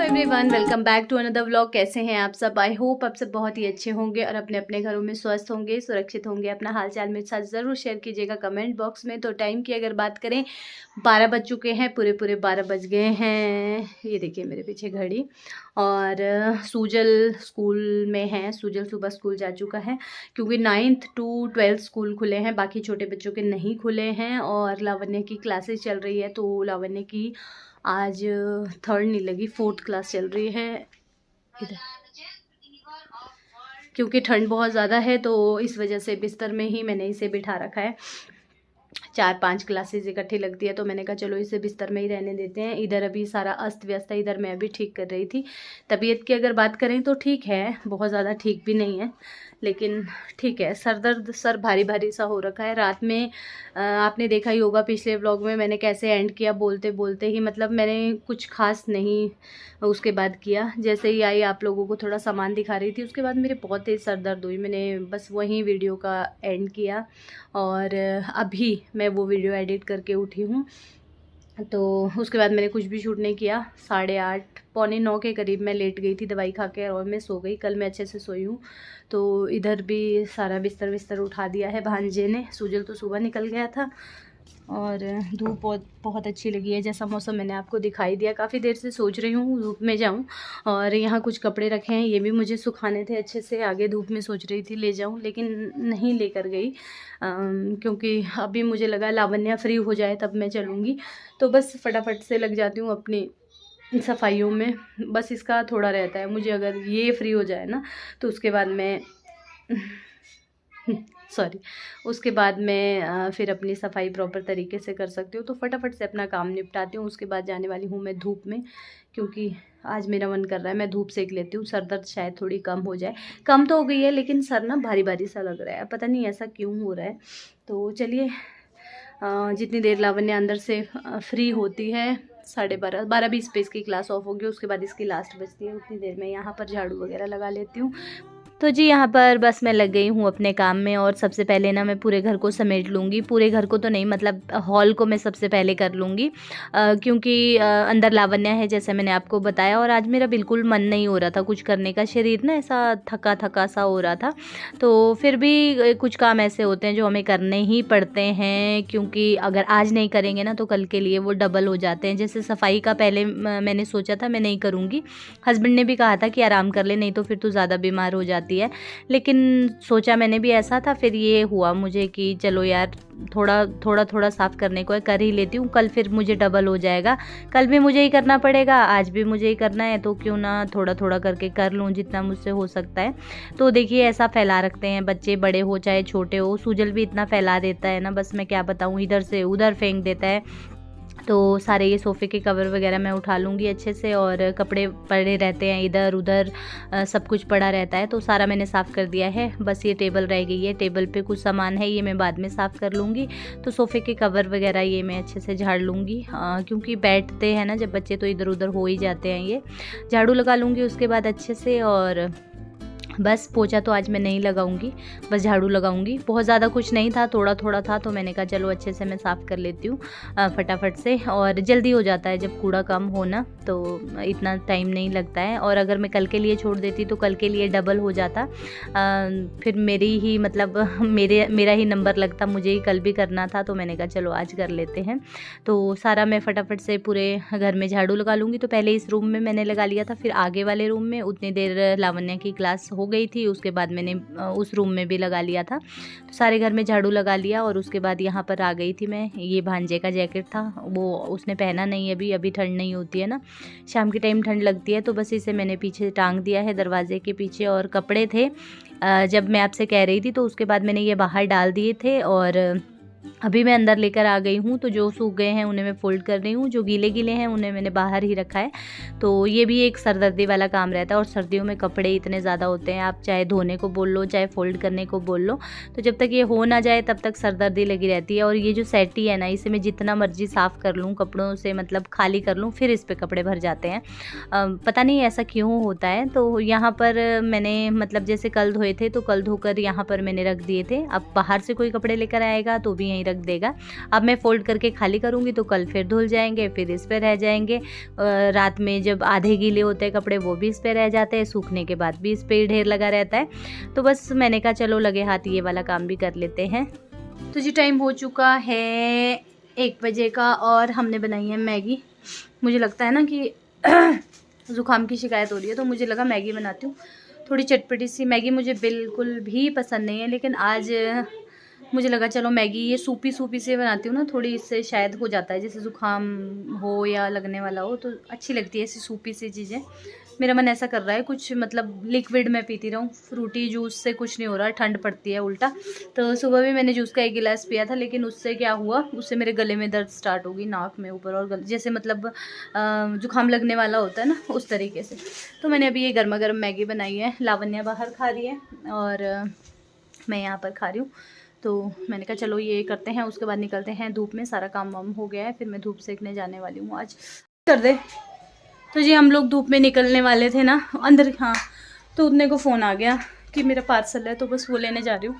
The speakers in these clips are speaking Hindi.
Everyone, welcome back to another vlog. कैसे हैं आप सब? आई होप आप सब बहुत ही अच्छे होंगे और अपने अपने घरों में स्वस्थ होंगे, सुरक्षित होंगे। अपना हालचाल मेरे साथ ज़रूर शेयर कीजिएगा कमेंट बॉक्स में। तो टाइम की अगर बात करें, 12 बज चुके हैं, पूरे 12 बज गए हैं। ये देखिए मेरे पीछे घड़ी। और सूजल स्कूल में है। सूजल सुबह स्कूल जा चुका है क्योंकि 9th to 12th स्कूल खुले हैं, बाकी छोटे बच्चों के नहीं खुले हैं। और लावण्य की क्लासेस चल रही है, तो लावण्य की आज 3rd नहीं लगी, 4th क्लास चल रही है इधर। क्योंकि ठंड बहुत ज़्यादा है तो इस वजह से बिस्तर में ही मैंने इसे बिठा रखा है। 4-5 क्लासेस इकट्ठी लगती है, तो मैंने कहा चलो इसे बिस्तर में ही रहने देते हैं। इधर अभी सारा अस्त व्यस्त है, इधर मैं भी ठीक कर रही थी। तबीयत की अगर बात करें तो ठीक है, बहुत ज़्यादा ठीक भी नहीं है, लेकिन ठीक है। सर दर्द, सर भारी भारी सा हो रखा है। रात में आपने देखा ही होगा पिछले व्लॉग में मैंने कैसे एंड किया, बोलते बोलते ही, मतलब मैंने कुछ खास नहीं उसके बाद किया। जैसे ही आई आप लोगों को थोड़ा सामान दिखा रही थी, उसके बाद मेरे बहुत तेज़ सर दर्द हुई। मैंने बस वहीं वीडियो का एंड किया और अभी मैं वो वीडियो एडिट करके उठी हूँ। तो उसके बाद मैंने कुछ भी शूट नहीं किया। 8:30 पौने 9 के करीब मैं लेट गई थी दवाई खा के और मैं सो गई। कल मैं अच्छे से सोई हूँ। तो इधर भी सारा बिस्तर उठा दिया है भांजे ने। सूजल तो सुबह निकल गया था और धूप बहुत अच्छी लगी है। जैसा मौसम मैंने आपको दिखाई दिया, काफ़ी देर से सोच रही हूँ धूप में जाऊँ। और यहाँ कुछ कपड़े रखे हैं, ये भी मुझे सुखाने थे अच्छे से। आगे धूप में सोच रही थी ले जाऊँ, लेकिन नहीं लेकर गई क्योंकि अभी मुझे लगा लावण्या फ्री हो जाए तब मैं चलूँगी। तो बस फटाफट से लग जाती हूँ अपनी सफाइयों में। बस इसका थोड़ा रहता है मुझे, अगर ये फ्री हो जाए ना तो उसके बाद मैं उसके बाद मैं फिर अपनी सफाई प्रॉपर तरीके से कर सकती हूँ। तो फटाफट से अपना काम निपटाती हूँ। उसके बाद जाने वाली हूँ मैं धूप में, क्योंकि आज मेरा मन कर रहा है मैं धूप सेक लेती हूँ। सर दर्द शायद थोड़ी कम हो जाए। कम तो हो गई है, लेकिन सर ना भारी भारी सा लग रहा है, पता नहीं ऐसा क्यों हो रहा है। तो चलिए, जितनी देर लावण्य अंदर से फ्री होती है, 12:30 12:20 पे इसकी क्लास ऑफ होगी, उसके बाद इसकी लास्ट बजती है। उतनी देर में यहाँ पर झाड़ू वगैरह लगा लेती हूँ। तो जी यहाँ पर बस मैं लग गई हूँ अपने काम में। और सबसे पहले ना मैं पूरे घर को समेट लूँगी। पूरे घर को तो नहीं, मतलब हॉल को मैं सबसे पहले कर लूँगी, क्योंकि अंदर लावण्य है जैसे मैंने आपको बताया। और आज मेरा बिल्कुल मन नहीं हो रहा था कुछ करने का, शरीर ना ऐसा थका थका सा हो रहा था। तो फिर भी कुछ काम ऐसे होते हैं जो हमें करने ही पड़ते हैं, क्योंकि अगर आज नहीं करेंगे ना तो कल के लिए वो डबल हो जाते हैं। जैसे सफाई का पहले मैंने सोचा था मैं नहीं करूँगी, हस्बैंड ने भी कहा था कि आराम कर ले, नहीं तो फिर तू ज़्यादा बीमार हो जाती है। लेकिन सोचा मैंने भी ऐसा था, फिर ये हुआ मुझे कि चलो यार थोड़ा साफ़ करने को है, कर ही लेती हूँ। कल फिर मुझे डबल हो जाएगा, कल भी मुझे ही करना पड़ेगा, आज भी मुझे ही करना है, तो क्यों ना थोड़ा करके कर लूँ जितना मुझसे हो सकता है। तो देखिए ऐसा फैला रखते हैं बच्चे, बड़े हो चाहे छोटे हो। सूजल भी इतना फैला देता है ना, बस मैं क्या बताऊँ, इधर से उधर फेंक देता है। तो सारे ये सोफ़े के कवर वगैरह मैं उठा लूँगी अच्छे से। और कपड़े पड़े रहते हैं इधर उधर, सब कुछ पड़ा रहता है, तो सारा मैंने साफ़ कर दिया है। बस ये टेबल रह गई है, टेबल पे कुछ सामान है, ये मैं बाद में साफ़ कर लूँगी। तो सोफ़े के कवर वगैरह ये मैं अच्छे से झाड़ लूँगी, क्योंकि बैठते हैं ना जब बच्चे तो इधर उधर हो ही जाते हैं। ये झाड़ू लगा लूँगी उसके बाद अच्छे से। और बस पोछा तो आज मैं नहीं लगाऊंगी, बस झाड़ू लगाऊंगी। बहुत ज़्यादा कुछ नहीं था, थोड़ा था, तो मैंने कहा चलो अच्छे से मैं साफ़ कर लेती हूँ फटाफट से। और जल्दी हो जाता है जब कूड़ा कम हो ना, तो इतना टाइम नहीं लगता है। और अगर मैं कल के लिए छोड़ देती तो कल के लिए डबल हो जाता, फिर मेरी ही मतलब मेरा ही नंबर लगता, मुझे ही कल भी करना था। तो मैंने कहा चलो आज कर लेते हैं। तो सारा मैं फटाफट से पूरे घर में झाड़ू लगा लूँगी। तो पहले इस रूम में मैंने लगा लिया था, फिर आगे वाले रूम में उतनी देर लावण्य की क्लास हो गई थी, उसके बाद मैंने उस रूम में भी लगा लिया था। तो सारे घर में झाड़ू लगा लिया। और उसके बाद यहाँ पर आ गई थी मैं। ये भांजे का जैकेट था, वो उसने पहना नहीं अभी ठंड नहीं होती है ना, शाम के टाइम ठंड लगती है, तो बस इसे मैंने पीछे टांग दिया है दरवाजे के पीछे। और कपड़े थे जब मैं आपसे कह रही थी, तो उसके बाद मैंने ये बाहर डाल दिए थे और अभी मैं अंदर लेकर आ गई हूँ। तो जो सूख गए हैं उन्हें मैं फ़ोल्ड कर रही हूँ, जो गीले हैं उन्हें मैंने बाहर ही रखा है। तो ये भी एक सरदर्दी वाला काम रहता है। और सर्दियों में कपड़े इतने ज़्यादा होते हैं, आप चाहे धोने को बोल लो चाहे फ़ोल्ड करने को बोल लो, तो जब तक ये हो ना जाए तब तक सरदर्दी लगी रहती है। और ये जो सेटी है ना, इसे मैं जितना मर्जी साफ़ कर लूँ, कपड़ों से मतलब खाली कर लूँ, फिर इस पर कपड़े भर जाते हैं। पता नहीं ऐसा क्यों होता है। तो यहाँ पर मैंने मतलब जैसे कल धोए थे तो कल धोकर यहाँ पर मैंने रख दिए थे। अब बाहर से कोई कपड़े लेकर आएगा तो भी यहीं रख देगा। अब मैं फ़ोल्ड करके खाली करूँगी तो कल फिर धुल जाएंगे, फिर इस पे रह जाएंगे। रात में जब आधे गीले होते हैं कपड़े वो भी इस पे रह जाते हैं, सूखने के बाद भी इस पे ढेर लगा रहता है। तो बस मैंने कहा चलो लगे हाथ ये वाला काम भी कर लेते हैं। तो जी टाइम हो चुका है 1 बजे का और हमने बनाई है मैगी। मुझे लगता है ना कि ज़ुकाम की शिकायत हो रही है तो मुझे लगा मैगी बनाती हूँ, थोड़ी चटपटी सी। मैगी मुझे बिल्कुल भी पसंद नहीं है, लेकिन आज मुझे लगा चलो मैगी ये सूपी सूपी से बनाती हूँ ना, थोड़ी इससे शायद हो जाता है, जैसे ज़ुकाम हो या लगने वाला हो तो अच्छी लगती है ऐसी सूपी सी चीज़ें। मेरा मन ऐसा कर रहा है कुछ मतलब लिक्विड में पीती रहूँ, फ्रूटी जूस से कुछ नहीं हो रहा, ठंड पड़ती है उल्टा। तो सुबह भी मैंने जूस का 1 गिलास पिया था, लेकिन उससे क्या हुआ, उससे मेरे गले में दर्द स्टार्ट होगी, नाक में ऊपर और जैसे मतलब जुकाम लगने वाला होता है ना उस तरीके से। तो मैंने अभी ये गर्मा गर्म मैगी बनाई है, लावण्या बाहर खा रही है और मैं यहाँ पर खा रही हूँ। तो मैंने कहा चलो ये करते हैं, उसके बाद निकलते हैं धूप में। सारा काम वाम हो गया है, फिर मैं धूप सेकने जाने वाली हूँ आज। कर दे। तो जी हम लोग धूप में निकलने वाले थे ना अंदर, हाँ, तो उतने को फ़ोन आ गया कि मेरा पार्सल है, तो बस वो लेने जा रही हूँ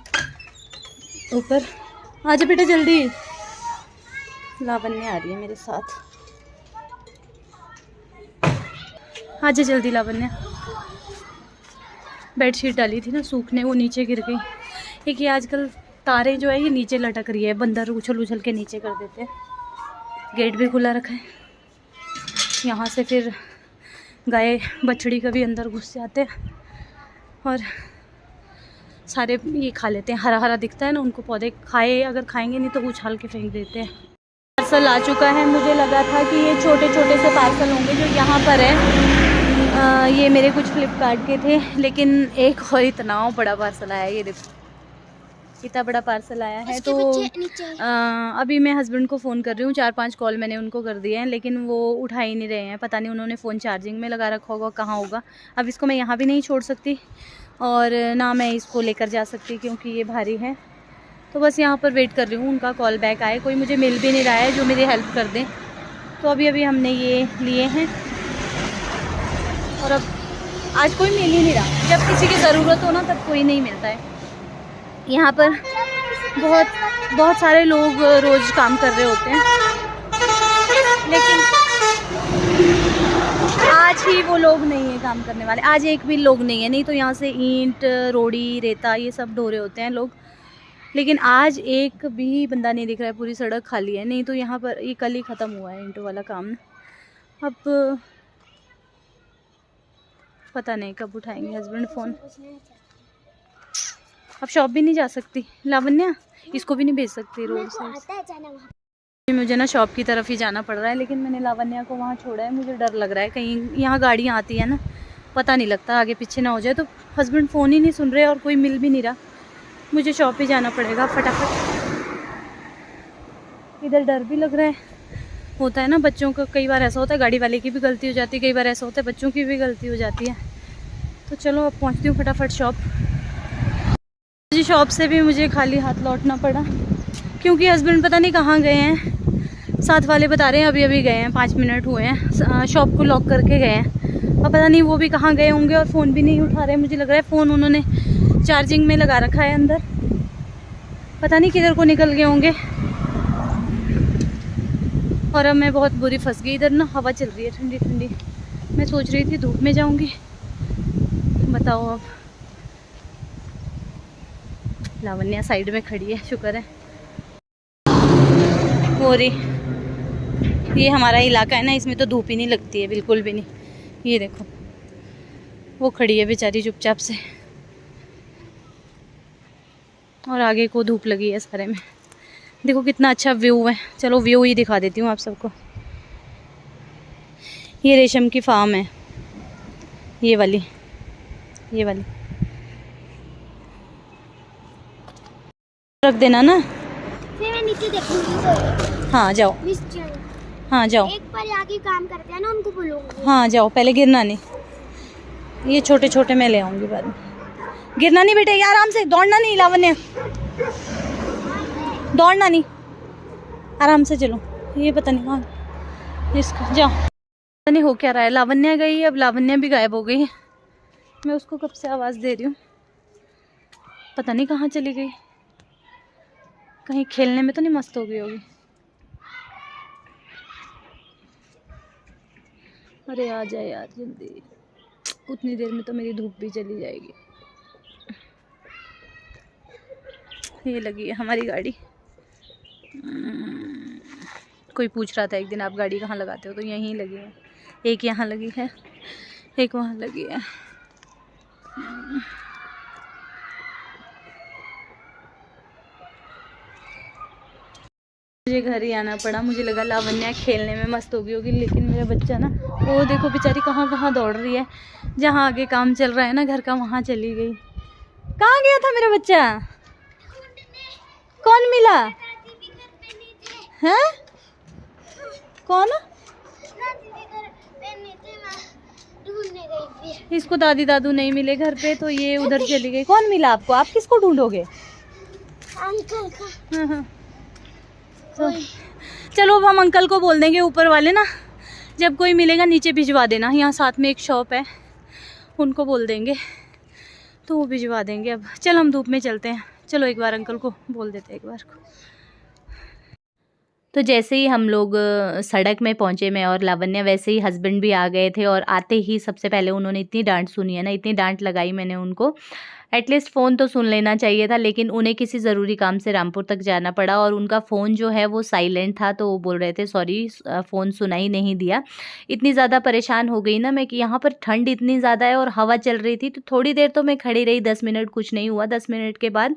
ऊपर। आजा बेटा जल्दी। लावण्या आ रही है मेरे साथ, आजा जल्दी लावण्या। बेडशीट डाली थी ना सूखने, वो नीचे गिर गई। एक ये आजकल तारें जो है ये नीचे लटक रही है, बंदर उछल उछल के नीचे कर देते हैं। गेट भी खुला रखा है, यहाँ से फिर गाय बछड़ी कभी अंदर घुस जाते हैं और सारे ये खा लेते हैं। हरा हरा दिखता है ना उनको, पौधे खाए अगर खाएंगे नहीं तो उछाल के फेंक देते हैं। पार्सल आ चुका है, मुझे लगा था कि ये छोटे छोटे से पार्सल होंगे जो यहाँ पर है। ये मेरे कुछ फ्लिपकार्ट के थे, लेकिन एक और इतना बड़ा पार्सल आया, ये देखो इतना बड़ा पार्सल आया है। तो अभी मैं हस्बैंड को फ़ोन कर रही हूँ, 4-5 कॉल मैंने उनको कर दिए हैं, लेकिन वो उठा ही नहीं रहे हैं। पता नहीं उन्होंने फ़ोन चार्जिंग में लगा रखा होगा, कहाँ होगा। अब इसको मैं यहाँ भी नहीं छोड़ सकती और ना मैं इसको लेकर जा सकती क्योंकि ये भारी है। तो बस यहाँ पर वेट कर रही हूँ उनका कॉल बैक आए। कोई मुझे मिल भी नहीं रहा है जो मेरी हेल्प कर दें। तो अभी हमने ये लिए हैं और अब आज कोई मिल ही नहीं रहा। जब किसी की ज़रूरत हो ना तब कोई नहीं मिलता है। यहाँ पर बहुत सारे लोग रोज़ काम कर रहे होते हैं, लेकिन आज ही वो लोग नहीं है काम करने वाले। आज एक भी लोग नहीं है, नहीं तो यहाँ से ईंट रोड़ी रेता ये सब ढो रहे होते हैं लोग, लेकिन आज एक भी बंदा नहीं दिख रहा है। पूरी सड़क खाली है। नहीं तो यहाँ पर ये कल ही ख़त्म हुआ है ईंटों वाला काम। अब पता नहीं कब उठाएंगे हस्बैंड फ़ोन। अब शॉप भी नहीं जा सकती लावण्या, इसको भी नहीं भेज सकती रोड से। मुझे ना शॉप की तरफ ही जाना पड़ रहा है, लेकिन मैंने लावण्या को वहाँ छोड़ा है। मुझे डर लग रहा है कहीं यहाँ गाड़ियाँ आती है ना, पता नहीं लगता आगे पीछे ना हो जाए। तो हस्बैंड फ़ोन ही नहीं सुन रहे और कोई मिल भी नहीं रहा। मुझे शॉप ही जाना पड़ेगा फटाफट। इधर डर भी लग रहा है, होता है ना बच्चों का, कई बार ऐसा होता है गाड़ी वाले की भी गलती हो जाती है, कई बार ऐसा होता है बच्चों की भी गलती हो जाती है। तो चलो अब पहुँचती हूँ फटाफट शॉप। जी शॉप से भी मुझे खाली हाथ लौटना पड़ा क्योंकि हस्बैंड पता नहीं कहाँ गए हैं। साथ वाले बता रहे हैं अभी गए हैं, 5 मिनट हुए हैं, शॉप को लॉक करके गए हैं। अब पता नहीं वो भी कहाँ गए होंगे और फ़ोन भी नहीं उठा रहे। मुझे लग रहा है फ़ोन उन्होंने चार्जिंग में लगा रखा है अंदर, पता नहीं किधर को निकल गए होंगे। और अब मैं बहुत बुरी फंस गई। इधर ना हवा चल रही है ठंडी ठंडी, मैं सोच रही थी धूप में जाऊँगी, बताओ अब। लावण्या साइड में खड़ी है, शुक्र है। हो रही ये हमारा इलाका है ना, इसमें तो धूप ही नहीं लगती है बिल्कुल भी नहीं। ये देखो वो खड़ी है बेचारी चुपचाप से, और आगे को धूप लगी है सारे में। देखो कितना अच्छा व्यू है। चलो व्यू ही दिखा देती हूँ आप सबको। ये रेशम की फार्म है, ये वाली रख देना ना, फिर मैं नीचे देखूंगी। हाँ जाओ, हाँ जाओ। एक बार आके काम करते हैं ना उनको बोलूंगी। हाँ जाओ, पहले गिरना नहीं। ये छोटे छोटे मैं ले आऊँगी बाद में। गिरना नहीं बेटे, आराम से, दौड़ना नहीं लावण्या, दौड़ना नहीं, आराम से चलो। ये पता नहीं कहाँ इसका, जाओ। पता नहीं हो क्या रहा है। लावण्या गई, अब लावण्या भी गायब हो गई है। मैं उसको कब से आवाज़ दे रही हूँ, पता नहीं कहाँ चली गई। कहीं खेलने में तो नहीं मस्त हो गई होगी। अरे आ जाए यार जल्दी, उतनी देर में तो मेरी धूप भी चली जाएगी। ये लगी है हमारी गाड़ी। कोई पूछ रहा था एक दिन आप गाड़ी कहाँ लगाते हो, तो यहीं लगी है। एक यहाँ लगी है, एक वहाँ लगी है। मुझे घर ही आना पड़ा। मुझे लगा लावण्या खेलने में मस्त होगी, लेकिन मेरा बच्चा ना, वो देखो बेचारी कहाँ कहाँ दौड़ रही है। जहाँ आगे काम चल रहा है ना घर का, वहाँ चली गई। कहाँ गया था मेरा बच्चा? कौन मिला है? कौन? इसको दादी दादू नहीं मिले घर पे, तो ये उधर चली गई। कौन मिला आपको? आप किसको ढूंढोगे? अंकल का। हाँ। तो चलो अब हम अंकल को बोल देंगे, ऊपर वाले ना, जब कोई मिलेगा नीचे भिजवा देना। यहाँ साथ में एक शॉप है, उनको बोल देंगे तो वो भिजवा देंगे। अब चल हम धूप में चलते हैं। चलो एक बार अंकल को बोल देते हैं एक बार को। तो जैसे ही हम लोग सड़क में पहुंचे, मैं और लावण्या, वैसे ही हस्बैंड भी आ गए थे। और आते ही सबसे पहले उन्होंने इतनी डांट सुनी है ना, इतनी डांट लगाई मैंने उनको। एटलीस्ट फ़ोन तो सुन लेना चाहिए था, लेकिन उन्हें किसी ज़रूरी काम से रामपुर तक जाना पड़ा और उनका फ़ोन जो है वो साइलेंट था। तो वो बोल रहे थे सॉरी, फ़ोन सुना ही नहीं दिया। इतनी ज़्यादा परेशान हो गई ना मैं कि यहाँ पर ठंड इतनी ज़्यादा है और हवा चल रही थी। तो थोड़ी देर तो मैं खड़ी रही, 10 मिनट, कुछ नहीं हुआ। 10 मिनट के बाद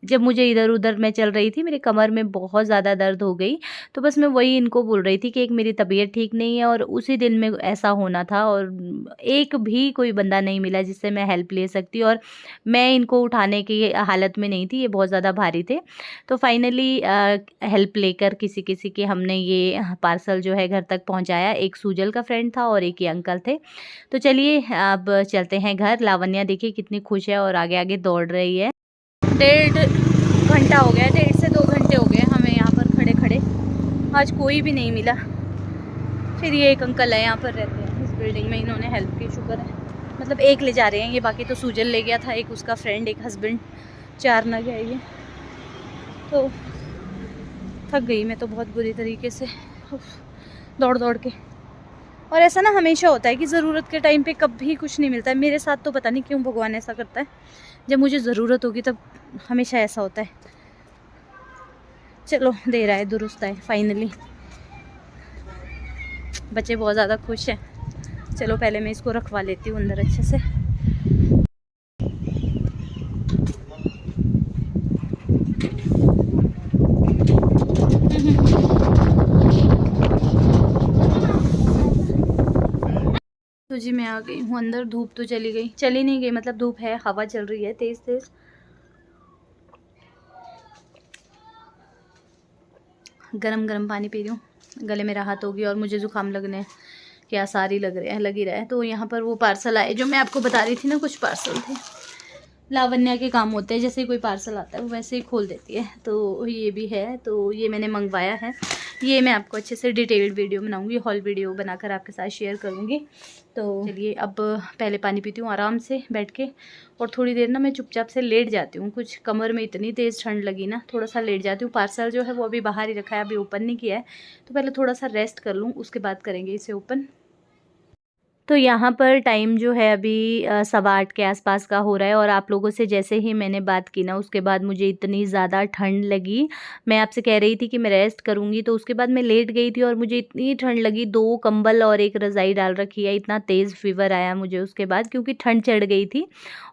जब मुझे इधर उधर मैं चल रही थी, मेरे कमर में बहुत ज़्यादा दर्द हो गई। तो बस मैं वही इनको बोल रही थी कि एक मेरी तबीयत ठीक नहीं है और उसी दिन में ऐसा होना था, और एक भी कोई बंदा नहीं मिला जिससे मैं हेल्प ले सकती, और मैं इनको उठाने की हालत में नहीं थी, ये बहुत ज़्यादा भारी थे। तो फाइनली हेल्प लेकर किसी किसी के हमने ये पार्सल जो है घर तक पहुंचाया। एक सूजल का फ्रेंड था और एक ये अंकल थे। तो चलिए अब चलते हैं घर। लावण्या देखिए कितनी खुश है और आगे आगे दौड़ रही है। 1.5 घंटा हो गया, 1.5 से 2 घंटे हो गए हमें यहाँ पर खड़े खड़े। आज कोई भी नहीं मिला। फिर ये एक अंकल है, यहाँ पर रहते हैं इस बिल्डिंग में, इन्होंने हेल्प की, शुक्र है। मतलब एक ले जा रहे हैं ये, बाकी तो सूजल ले गया था, एक उसका फ्रेंड, एक हस्बैंड, 4 नग है ये। तो थक गई मैं तो बहुत बुरी तरीके से, दौड़ दौड़ के। और ऐसा ना हमेशा होता है कि ज़रूरत के टाइम पे कभी कुछ नहीं मिलता है। मेरे साथ तो पता नहीं क्यों भगवान ऐसा करता है, जब मुझे ज़रूरत होगी तब हमेशा ऐसा होता है। चलो दे रहा है, दुरुस्त है फाइनली। बच्चे बहुत ज़्यादा खुश हैं। चलो पहले मैं इसको रखवा लेती हूँ अंदर अच्छे से। तो जी मैं आ गई हूँ अंदर। धूप तो चली गई, चली नहीं गई, मतलब धूप है, हवा चल रही है तेज तेज। गरम गरम पानी पी रही हूँ, गले में राहत होगी। और मुझे ज़ुकाम लगने के आसार ही लग रहे हैं, लग ही रहा है। तो यहाँ पर वो पार्सल आए जो मैं आपको बता रही थी ना, कुछ पार्सल थे। लावण्या के काम होते हैं, जैसे कोई पार्सल आता है वो वैसे ही खोल देती है। तो ये भी है, तो ये मैंने मंगवाया है। ये मैं आपको अच्छे से डिटेल्ड वीडियो बनाऊंगी, हॉल वीडियो बनाकर आपके साथ शेयर करूंगी। तो चलिए अब पहले पानी पीती हूँ आराम से बैठ के, और थोड़ी देर ना मैं चुपचाप से लेट जाती हूँ। कुछ कमर में इतनी तेज़ ठंड लगी ना, थोड़ा सा लेट जाती हूँ। पार्सल जो है वो अभी बाहर ही रखा है, अभी ओपन नहीं किया है। तो पहले थोड़ा सा रेस्ट कर लूँ, उसके बाद करेंगे इसे ओपन। तो यहाँ पर टाइम जो है अभी 8:15 के आसपास का हो रहा है। और आप लोगों से जैसे ही मैंने बात की ना, उसके बाद मुझे इतनी ज़्यादा ठंड लगी। मैं आपसे कह रही थी कि मैं रेस्ट करूँगी, तो उसके बाद मैं लेट गई थी और मुझे इतनी ठंड लगी। 2 कंबल और एक रज़ाई डाल रखी है। इतना तेज़ फीवर आया मुझे उसके बाद, क्योंकि ठंड चढ़ गई थी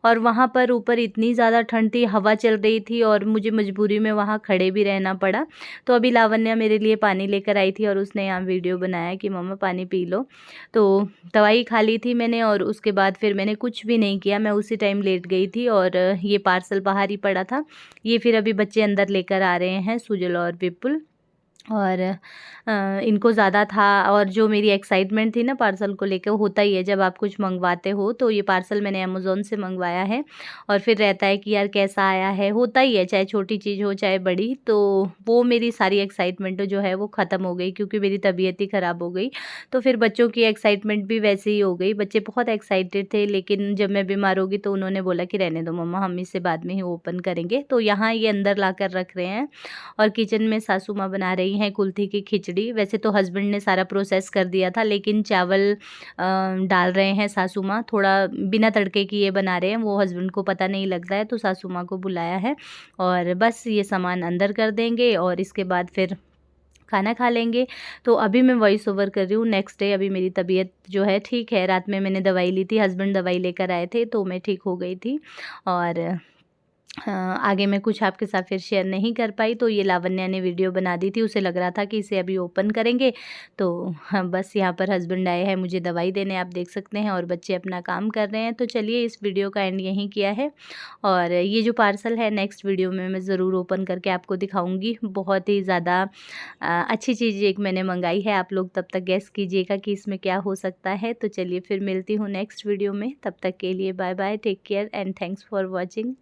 और वहाँ पर ऊपर इतनी ज़्यादा ठंड थी, हवा चल रही थी और मुझे मजबूरी में वहाँ खड़े भी रहना पड़ा। तो अभी लावण्या मेरे लिए पानी लेकर आई थी और उसने यहाँ वीडियो बनाया कि मम्मा पानी पी लो। तो दवाई खा ली थी मैंने और उसके बाद फिर मैंने कुछ भी नहीं किया। मैं उसी टाइम लेट गई थी और ये पार्सल बाहर ही पड़ा था। ये फिर अभी बच्चे अंदर लेकर आ रहे हैं, सुजल और विपुल। और इनको ज़्यादा था। और जो मेरी एक्साइटमेंट थी ना पार्सल को लेकर, होता ही है जब आप कुछ मंगवाते हो। तो ये पार्सल मैंने अमेज़ॉन से मंगवाया है और फिर रहता है कि यार कैसा आया है, होता ही है चाहे छोटी चीज़ हो चाहे बड़ी। तो वो मेरी सारी एक्साइटमेंट जो है वो ख़त्म हो गई क्योंकि मेरी तबीयत ही ख़राब हो गई। तो फिर बच्चों की एक्साइटमेंट भी वैसे ही हो गई। बच्चे बहुत एक्साइटेड थे, लेकिन जब मैं बीमार हो गई तो उन्होंने बोला कि रहने दो मम्मा, हम इसे बाद में ही ओपन करेंगे। तो यहाँ ये अंदर ला कर रख रहे हैं और किचन में सासू माँ बना रही हैं कुल्थी की खिचड़ी। वैसे तो हस्बैंड ने सारा प्रोसेस कर दिया था, लेकिन चावल डाल रहे हैं सासू माँ। थोड़ा बिना तड़के की ये बना रहे हैं, वो हस्बैंड को पता नहीं लगता है, तो सासू माँ को बुलाया है। और बस ये सामान अंदर कर देंगे और इसके बाद फिर खाना खा लेंगे। तो अभी मैं वॉइस ओवर कर रही हूँ नेक्स्ट डे। अभी मेरी तबीयत जो है ठीक है। रात में मैंने दवाई ली थी, हस्बैंड दवाई लेकर आए थे, तो मैं ठीक हो गई थी। और आगे मैं कुछ आपके साथ फिर शेयर नहीं कर पाई। तो ये लावण्या ने वीडियो बना दी थी, उसे लग रहा था कि इसे अभी ओपन करेंगे। तो हाँ, बस यहाँ पर हस्बैंड आए हैं मुझे दवाई देने, आप देख सकते हैं, और बच्चे अपना काम कर रहे हैं। तो चलिए इस वीडियो का एंड यहीं किया है। और ये जो पार्सल है नेक्स्ट वीडियो में मैं ज़रूर ओपन करके आपको दिखाऊंगी। बहुत ही ज़्यादा अच्छी चीज़ एक मैंने मंगाई है। आप लोग तब तक गेस कीजिएगा कि इसमें क्या हो सकता है। तो चलिए फिर मिलती हूँ नेक्स्ट वीडियो में। तब तक के लिए bye bye, take care and thanks for watching.